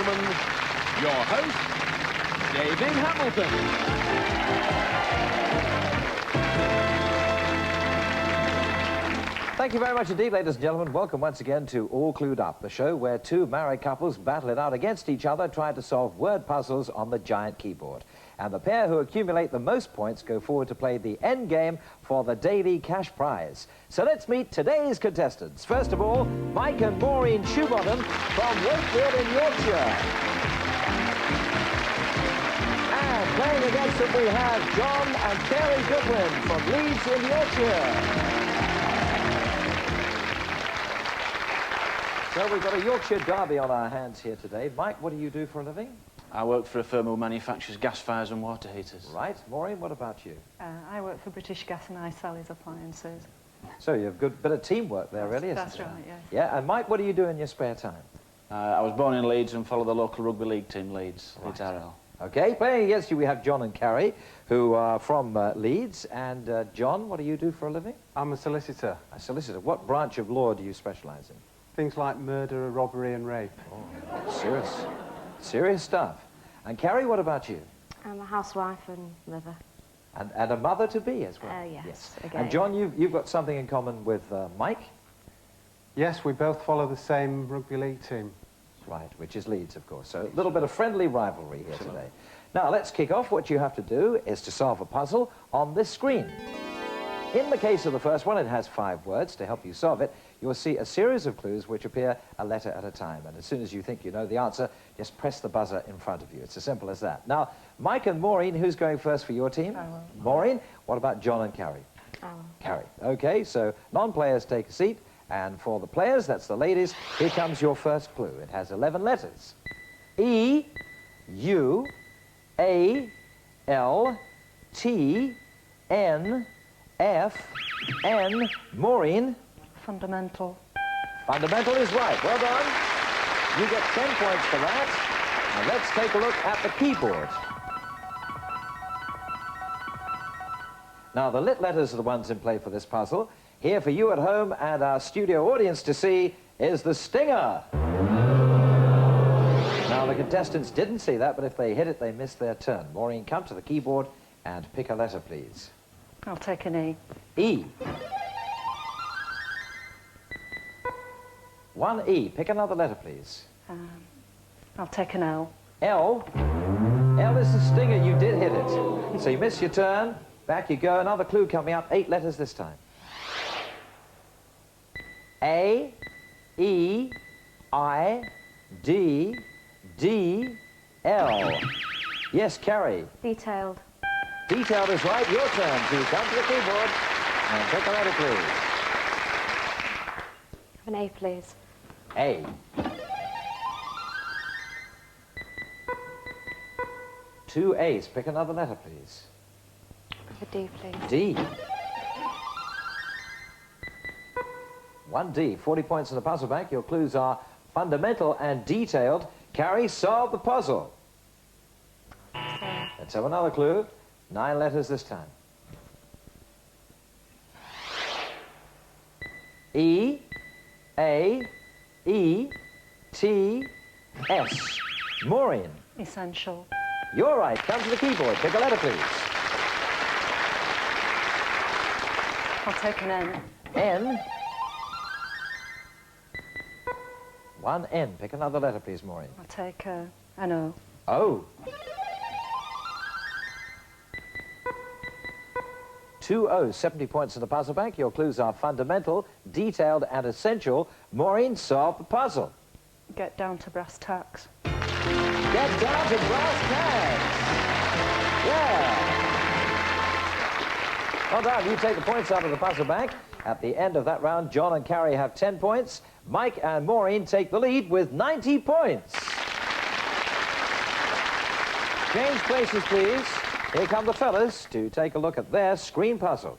gentlemen, your host, David Hamilton. Thank you very much indeed, ladies and gentlemen. Welcome once again to All Clued Up, the show where two married couples battle it out against each other trying to solve word puzzles on the giant keyboard. And the pair who accumulate the most points go forward to play the end game for the daily cash prize. So let's meet today's contestants. First of all, Mike and Maureen Shoebottom from Wakefield in Yorkshire. And playing against them we have John and Kerry Goodwin from Leeds in Yorkshire. So we've got a Yorkshire derby on our hands here today. Mike, what do you do for a living? I work for a firm who manufactures gas fires and water heaters. Right. Maureen, what about you? I work for British Gas and I sell his appliances. So you have a good bit of teamwork there, really, isn't That's there? right, yes. Yeah, and Mike, what do you do in your spare time? I was born in Leeds and follow the local rugby league team, Leeds Right. RL. Okay, playing against you we have John and Carrie, who are from Leeds. And John, what do you do for a living? I'm a solicitor. A solicitor. What branch of law do you specialise in? Things like murder, robbery and rape. Oh, serious stuff. And Carrie, what about you? I'm a housewife and liver. And a mother-to-be as well? Yes, again. And John, you've got something in common with Mike? Yes, we both follow the same rugby league team. Right, which is Leeds, of course. So a little bit of friendly rivalry here today. Now, let's kick off. What you have to do is to solve a puzzle on this screen. In the case of the first one, it has 5 words. To help you solve it, you'll see a series of clues which appear a letter at a time. And as soon as you think you know the answer, just press the buzzer in front of you. It's as simple as that. Now, Mike and Maureen, who's going first for your team? I will. Maureen, what about John and Carrie? Carrie. Okay, so non-players take a seat. And for the players, that's the ladies, here comes your first clue. It has 11 letters. E, U, A, L, T, N, F, N. Maureen? Fundamental. Fundamental is right. Well done. You get 10 points for that. Now let's take a look at the keyboard. Now, the lit letters are the ones in play for this puzzle. Here for you at home and our studio audience to see is the stinger. Now, the contestants didn't see that, but if they hit it, they missed their turn. Maureen, come to the keyboard and pick a letter, please. I'll take an E. E. 1 E. Pick another letter, please. I'll take an L. L. L is the stinger. You did hit it. So you missed your turn. Back you go. Another clue coming up. 8 letters this time. A, E, I, D, D, L. Yes, Carrie. Detailed. Detailed is right. Your turn to come to the keyboard and pick a letter, please. Have an A, please. A. 2 A's. Pick another letter, please. Have a D, please. D. 1 D. 40 points in the puzzle bank. Your clues are fundamental and detailed. Carrie, solve the puzzle. Let's have another clue. 9 letters this time. E, A, E, T, S. Maureen. Essential. You're right. Come to the keyboard. Pick a letter, please. I'll take an N. N. 1 N. Pick another letter, please, Maureen. I'll take an O. O. 2 O's. 70 points in the puzzle bank. Your clues are fundamental, detailed, and essential. Maureen, solve the puzzle. Get down to brass tacks. Get down to brass tacks. Yeah. Well done. You take the points out of the puzzle bank. At the end of that round, John and Carrie have 10 points. Mike and Maureen take the lead with 90 points. Change places, please. Here come the fellas to take a look at their screen puzzle.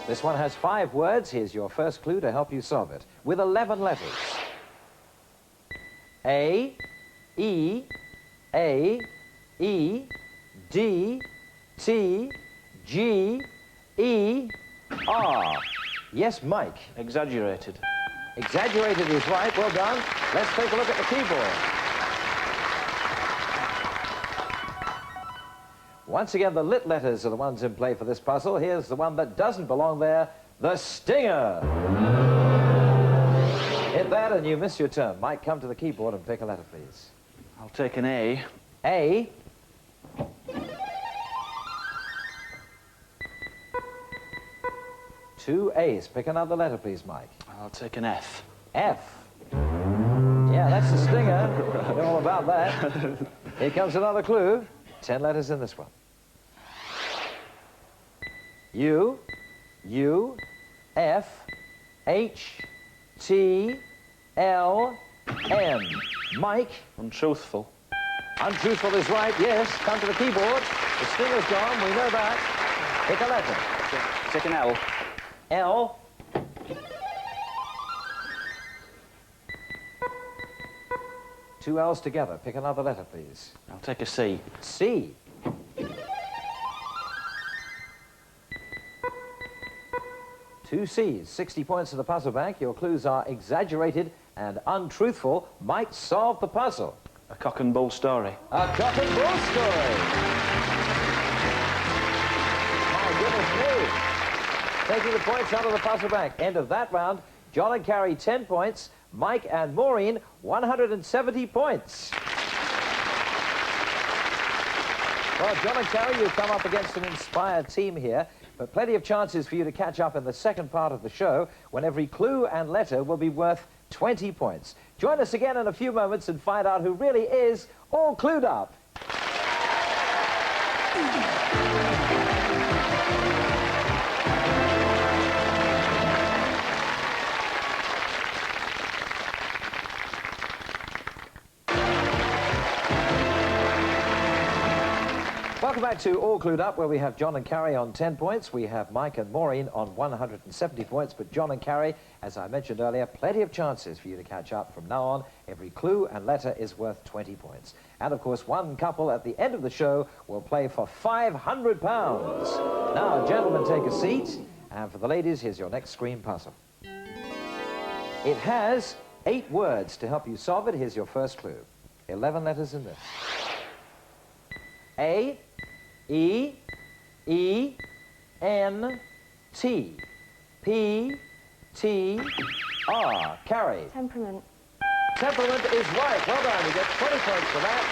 This one has 5 words. Here's your first clue to help you solve it, with 11 letters. A, E, A, E, D, T, G, E, R. Yes, Mike. Exaggerated. Exaggerated is right. Well done. Let's take a look at the keyboard. Once again, the lit letters are the ones in play for this puzzle. Here's the one that doesn't belong there, the stinger. Hit that and you miss your turn. Mike, come to the keyboard and pick a letter, please. I'll take an A. A. Two A's. Pick another letter, please, Mike. I'll take an F. F. Yeah, that's the stinger. You know all about that. Here comes another clue. 10 letters in this one. U, U, F, H, T, L, N. Mike. Untruthful. Untruthful is right, yes. Come to the keyboard. The stinger's gone, we know that. Pick a letter. Take an L. L. Two L's together. Pick another letter, please. I'll take a C. C. Two C's. 60 points in the puzzle bank. Your clues are exaggerated and untruthful. Mike solved the puzzle. A cock and bull story. A cock and bull story. My goodness me. Taking the points out of the puzzle bank. End of that round. John and Carrie, 10 points. Mike and Maureen, 170 points. Well, John and Carrie, you've come up against an inspired team here, but plenty of chances for you to catch up in the second part of the show, when every clue and letter will be worth 20 points. Join us again in a few moments and find out who really is all clued up. Welcome back to All Clued Up, where we have John and Carrie on 10 points. We have Mike and Maureen on 170 points. But John and Carrie, as I mentioned earlier, plenty of chances for you to catch up. From now on, every clue and letter is worth 20 points. And, of course, one couple at the end of the show will play for £500. Now, gentlemen, take a seat. And for the ladies, here's your next screen puzzle. It has 8 words to help you solve it. Here's your first clue. 11 letters in this. A, E, E, N, T, P, T, R. Carrie. Temperament. Temperament is right. Well done. You get 20 points for that.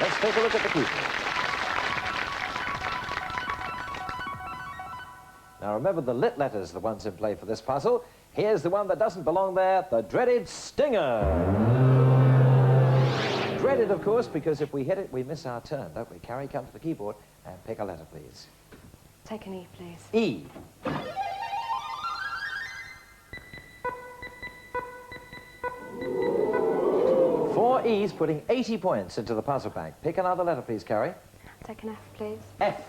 Let's take a look at the keyboard. Now remember, the lit letters are the ones in play for this puzzle. Here's the one that doesn't belong there, the dreaded stinger. Dreaded, of course, because if we hit it, we miss our turn, don't we? Carrie, come to the keyboard and pick a letter, please. Take an E, please. E. Four E's, putting 80 points into the puzzle bank. Pick another letter, please, Carrie. Take an F, please. F.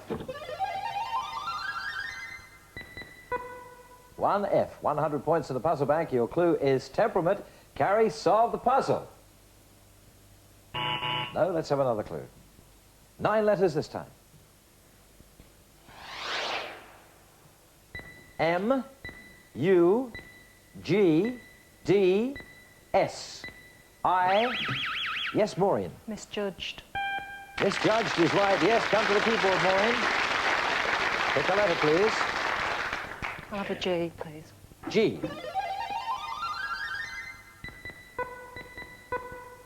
One F. 100 points in the puzzle bank. Your clue is temperament. Carrie, solve the puzzle. No, let's have another clue. 9 letters this time. M, U, G, D, S, I. Yes, Maureen. Misjudged. Misjudged is right. Yes, come to the keyboard, Maureen. Pick a letter, please. I'll have a G, please. G.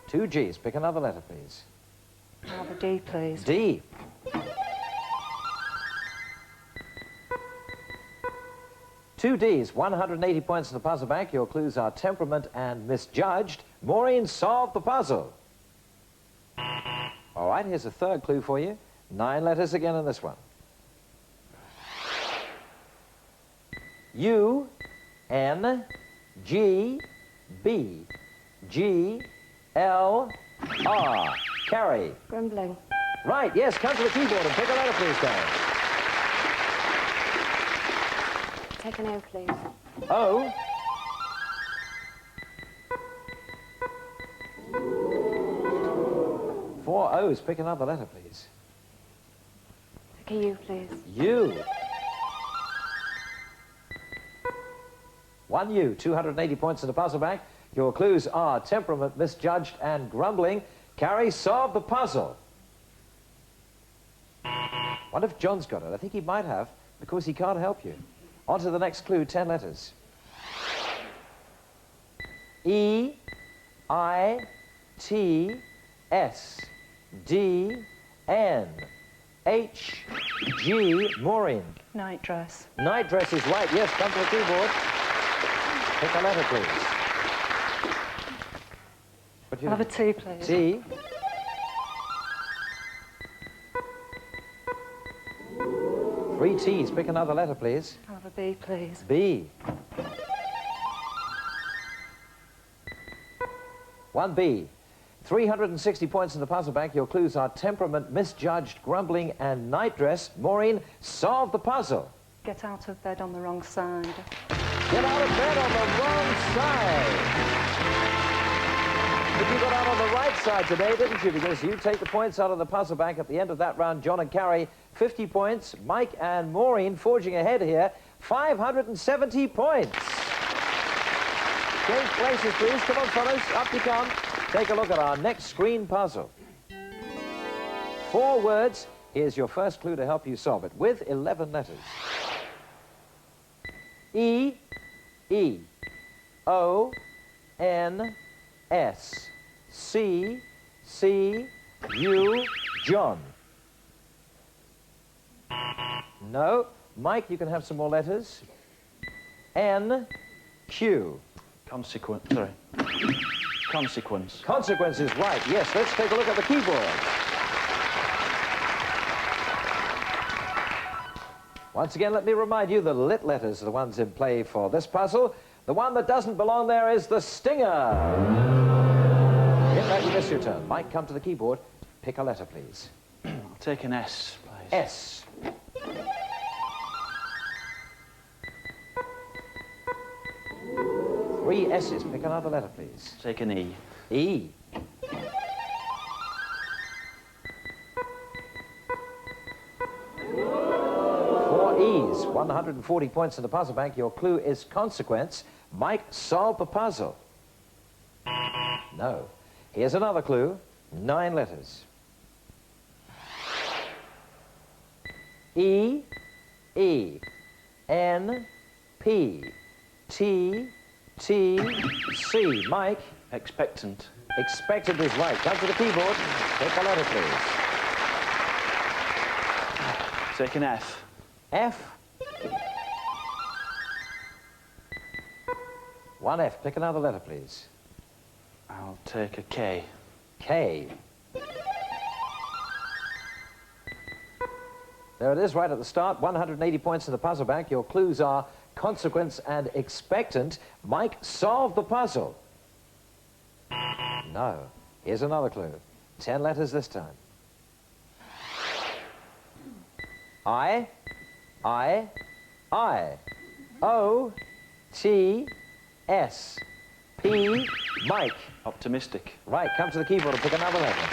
2 G's. Pick another letter, please. I'll have a D, please. D. Two D's, 180 points in the puzzle bank. Your clues are temperament and misjudged. Maureen solved the puzzle. All right, here's a third clue for you. 9 letters again in this one. U, N, G, B, G, L, R. Carrie. Grumbling. Right, yes, come to the keyboard and pick a letter, please, Carrie. Take an O, please. O. Four O's. Pick another letter, please. Take a U, please. U. 1 U, 280 points in the puzzle bank. Your clues are temperament, misjudged, and grumbling. Carrie, solve the puzzle. What if John's got it? I think he might have, because he can't help you. On to the next clue, 10 letters. E, I, T, S, D, N, H, G, Maureen. Night dress. Night dress is right. Yes, come to the keyboard. Pick a letter, please. What do you I'll have a T, please. T. Three T's. Pick another letter, please. I'll have a B, please. B. 1B. 360 points in the puzzle bank. Your clues are temperament, misjudged, grumbling, and night dress. Maureen, solve the puzzle. Get out of bed on the wrong side. Get out of bed on the wrong side. But you got out on the right side today, didn't you? Because you take the points out of the puzzle bank at the end of that round. John and Carrie, 50 points. Mike and Maureen forging ahead here, 570 points. Change places, please. Come on, fellas. Up you come. Take a look at our next screen puzzle. 4 words. Here's your first clue to help you solve it, with 11 letters. E, E, O, N, S, C, C, U, John. No. Mike, you can have some more letters. N, Q. Consequence, sorry. Consequence. Consequence is right. Yes, let's take a look at the keyboard. Once again, let me remind you the lit letters are the ones in play for this puzzle. The one that doesn't belong there is the stinger. Hit that, you miss your turn. Mike, come to the keyboard. Pick a letter, please. I'll take an S, please. S. Three S's. Pick another letter, please. Take an E. E. Four E's. 140 points in the puzzle bank. Your clue is consequence. Mike, solve the puzzle. No. Here's another clue. 9 letters. E, E, N, P, T, T, C. Mike? Expectant. Expectant is right. Come to the keyboard. Pick a letter, please. Take an F. F. 1 F. Pick another letter, please. I'll take a K. K. There it is, right at the start. 180 points in the puzzle bank. Your clues are consequence and expectant. Mike, solve the puzzle. No. Here's another clue. 10 letters this time. I, O, T, S, P, Mike. Optimistic. Right, come to the keyboard and pick another letter.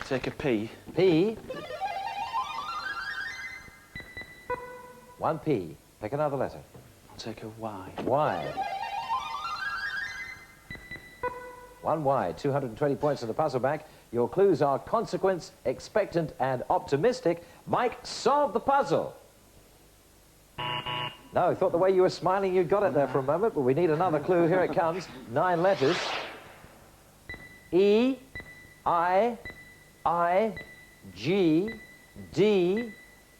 Take a P. P. 1 P. Pick another letter. I'll take a Y. Y. 1 Y. 220 points in the puzzle bank. Your clues are consequence, expectant, and optimistic. Mike, solve the puzzle. No, I thought the way you were smiling, you got it there for a moment, but we need another clue. Here it comes. 9 letters. E, I, G, D,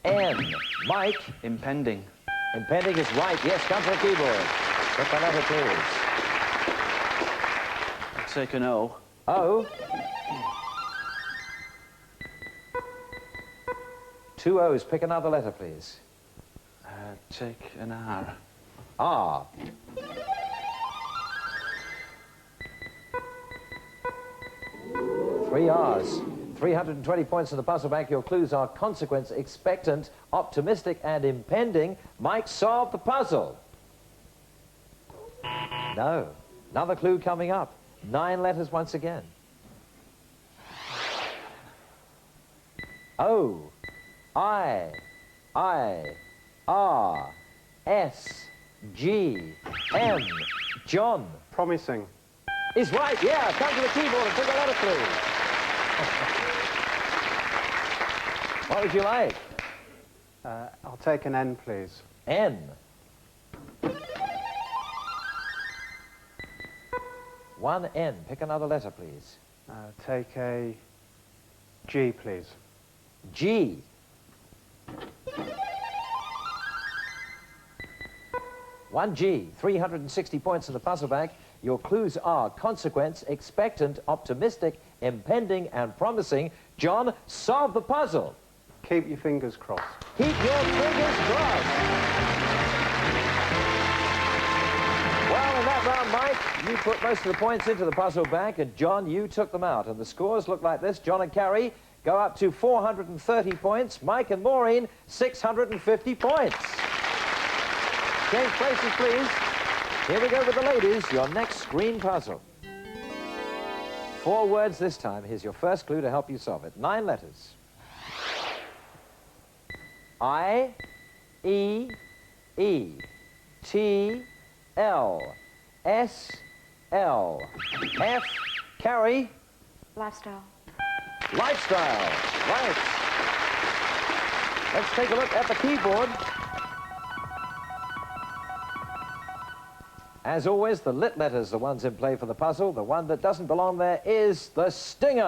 N. Mike. Impending. Impending is right. Yes, come to the keyboard. Pick the letter, please. I'll take an O. O. 2 O's. Pick another letter, please. Take an R. R. Three R's. 320 points in the puzzle bank. Your clues are consequence, expectant, optimistic, and impending. Mike, solve the puzzle. No. Another clue coming up. 9 letters once again. O, I, R, S, G, M. John Promising. is right. Yeah, come to the keyboard and pick a letter, please. What would you like? I'll take an N, please. N. One N. Pick another letter, please. Take a G, please. G. One G. 360 points in the puzzle bank. Your clues are consequence, expectant, optimistic, impending, and promising. John, solve the puzzle. Keep your fingers crossed. Keep your fingers crossed. Well, in that round, Mike, you put most of the points into the puzzle bank, and John, you took them out. And the scores look like this. John and Carrie go up to 430 points. Mike and Maureen, 650 points. Change places, please. Here we go with the ladies. Your next screen puzzle. 4 words this time. Here's your first clue to help you solve it. 9 letters. I, E, E, T, L, S, L, F, Carrie. Lifestyle. Lifestyle. Right. Let's take a look at the keyboard. As always, the lit letters are the ones in play for the puzzle. The one that doesn't belong there is the stinger.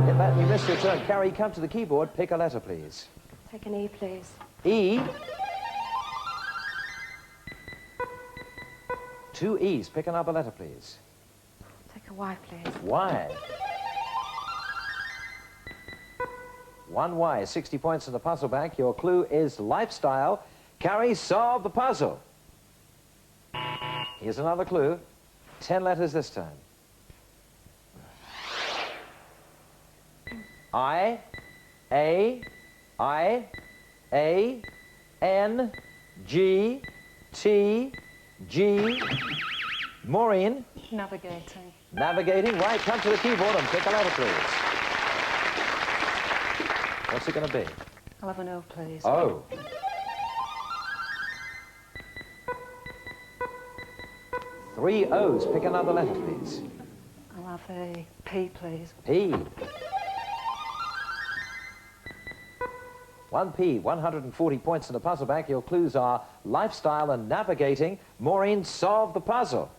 Hit that and you missed your turn. Carrie, come to the keyboard. Pick a letter, please. Take an E, please. E. 2 E's. Pick another letter, please. Take a Y, please. Y. 1 Y. 60 points in the puzzle bank. Your clue is lifestyle. Carrie, solve the puzzle. Here's another clue. 10 letters this time. I, A, N, G, T, G. Maureen. Navigating. Navigating. Right, come to the keyboard and pick a letter, please. What's it going to be? I'll have an O, please. O. Three O's. Pick another letter, please. I'll have a P, please. P. 1 P. 140 points in the puzzle bank. Your clues are lifestyle and navigating. Maureen, solve the puzzle.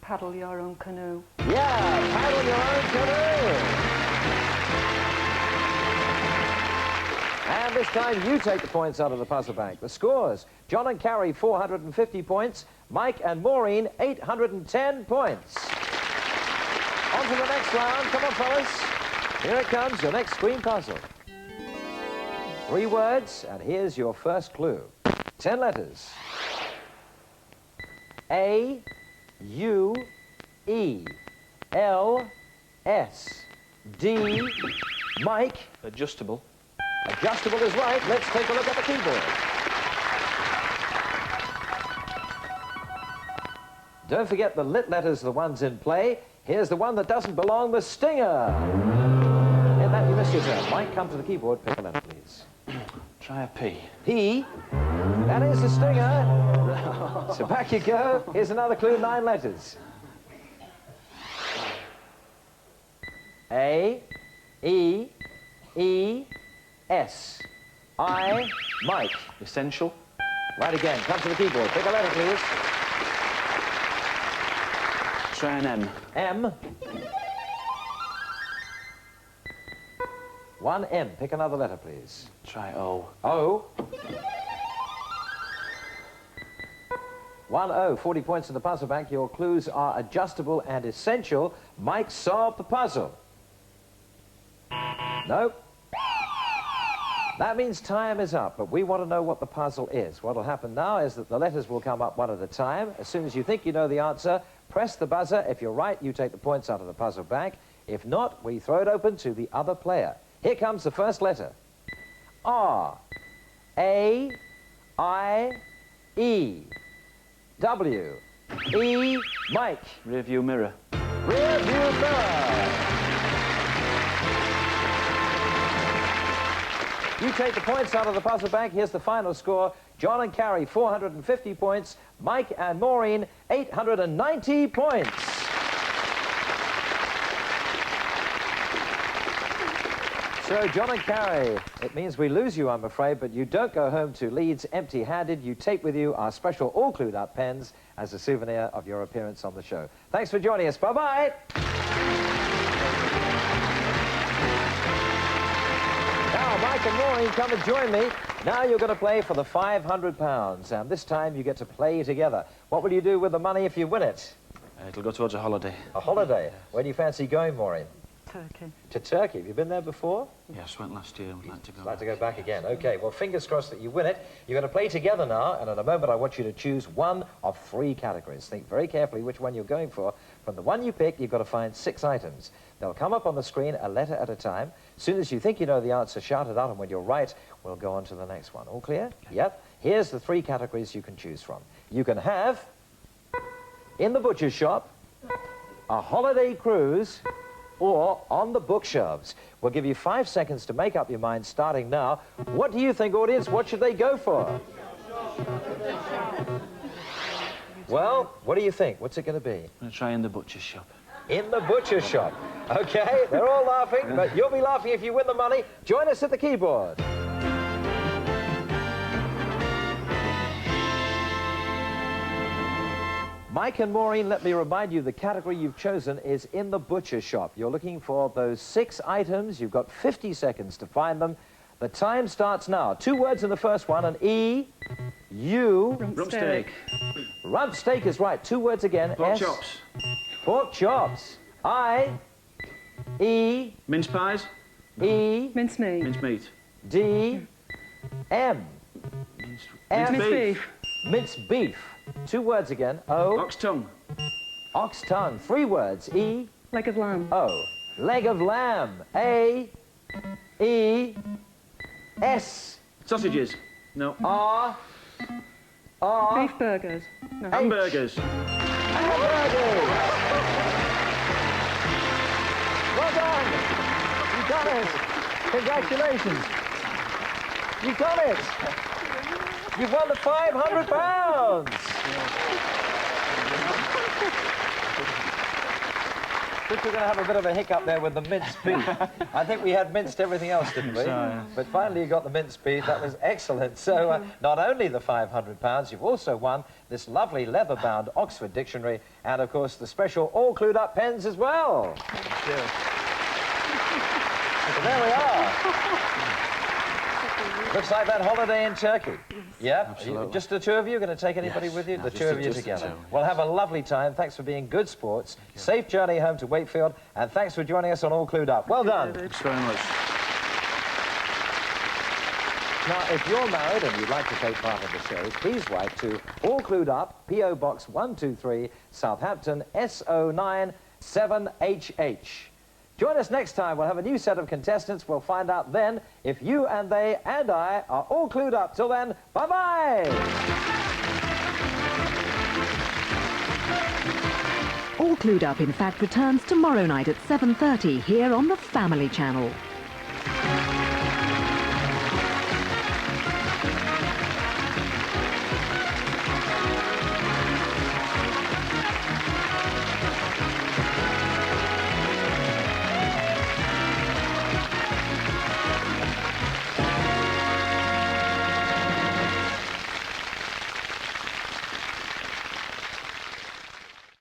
Paddle your own canoe. Yeah, paddle your own canoe. And this time you take the points out of the puzzle bank. The scores: John and Carrie, 450 points. Mike and Maureen, 810 points. On to the next round. Come on, fellas. Here it comes, your next screen puzzle. 3 words, and here's your first clue. 10 letters. A, U, E, L, S, D, Mike. Adjustable. Adjustable is right. Let's take a look at the keyboard. Don't forget the lit letters are the ones in play. Here's the one that doesn't belong, the stinger. And that you missed your turn. Mike, come to the keyboard. Pick a letter, please. Try a P. P. That is the stinger. So back you go. Here's another clue, 9 letters. A, E, E, S, I, Mike. Essential. Right again. Come to the keyboard. Pick a letter, please. Try an M. M. 1 M. Pick another letter, please. Try O. O. 1 O. 40 points in the puzzle bank. Your clues are adjustable and essential. Mike, solve the puzzle. Nope. That means time is up, but we want to know what the puzzle is. What will happen now is that the letters will come up one at a time. As soon as you think you know the answer, press the buzzer. If you're right, you take the points out of the puzzle bank. If not, we throw it open to the other player. Here comes the first letter. R, A, I, E, W, E, Mike. Rear view mirror. Rear view mirror. You take the points out of the puzzle bank. Here's the final score. John and Carrie, 450 points. Mike and Maureen, 890 points. So, John and Carrie, it means we lose you, I'm afraid, but you don't go home to Leeds empty-handed. You take with you our special all clued up pens as a souvenir of your appearance on the show. Thanks for joining us. Bye-bye. Now, Mike and Maureen, come and join me. Now you're going to play for the £500, and this time you get to play together. What will you do with the money if you win it? It'll go towards a holiday. A holiday? Where do you fancy going, Maureen? Turkey. To Turkey. Have you been there before? Yes, went last year. I'd like to go. Like to go back again. Okay, well, fingers crossed that you win it. You're going to play together now, and in a moment I want you to choose one of 3 categories. Think very carefully which one you're going for. From the one you pick, you've got to find 6 items. They'll come up on the screen a letter at a time. As soon as you think you know the answer, shout it out, and when you're right, we'll go on to the next one. All clear? Okay. Yep. Here's the 3 categories you can choose from. You can have, in the butcher's shop, a holiday cruise, or on the bookshelves. We'll give you 5 seconds to make up your mind, starting now. What do you think, audience? What should they go for? Well, what do you think? What's it going to be? I'm going to try in the butcher's shop. In the butcher's shop. Okay, they're all laughing, but you'll be laughing if you win the money. Join us at the keyboard. Mike and Maureen, let me remind you, the category you've chosen is in the butcher shop. You're looking for those 6 items. You've got 50 seconds to find them. The time starts now. 2 words in the first one, an E, U. Rump steak. Rump steak is right. 2 words again. Pork S. chops. Pork chops. I, E, Mince pies. E, Mincemeat. Mince meat. D, M. F. Mince beef. Minced beef. 2 words again. O. Ox tongue. Ox tongue. 3 words. E. Leg of lamb. O. Leg of lamb. A. E. S. Sausages. No. R. R. Beef burgers. No. Hamburgers. Hamburgers. Well done. You've done it. Congratulations. You've done it. You've won the £500. I think we're going to have a bit of a hiccup there with the minced beef. I think we had minced everything else, didn't we? So, yeah. But finally you got the minced beef. That was excellent. So not only the £500, you've also won this lovely leather-bound Oxford Dictionary and, of course, the special all-clued-up pens as well. Thank you. So there we are. Looks like that holiday in Turkey. Yeah? Absolutely. Just the 2 of you? Going to take anybody Yes. with you? No, The just 2 of the- you just the together. 2. Well, have a lovely time. Thanks for being good sports. Safe journey home to Wakefield. And thanks for joining us on All Clued Up. Well done. Thanks very much. Now, if you're married and you'd like to take part in the show, please write to All Clued Up, P.O. Box 123, Southampton, SO9 7HH. Join us next time. We'll have a new set of contestants. We'll find out then if you and they and I are all clued up. Till then, bye-bye. All Clued Up, in fact, returns tomorrow night at 7:30 here on the Family Channel.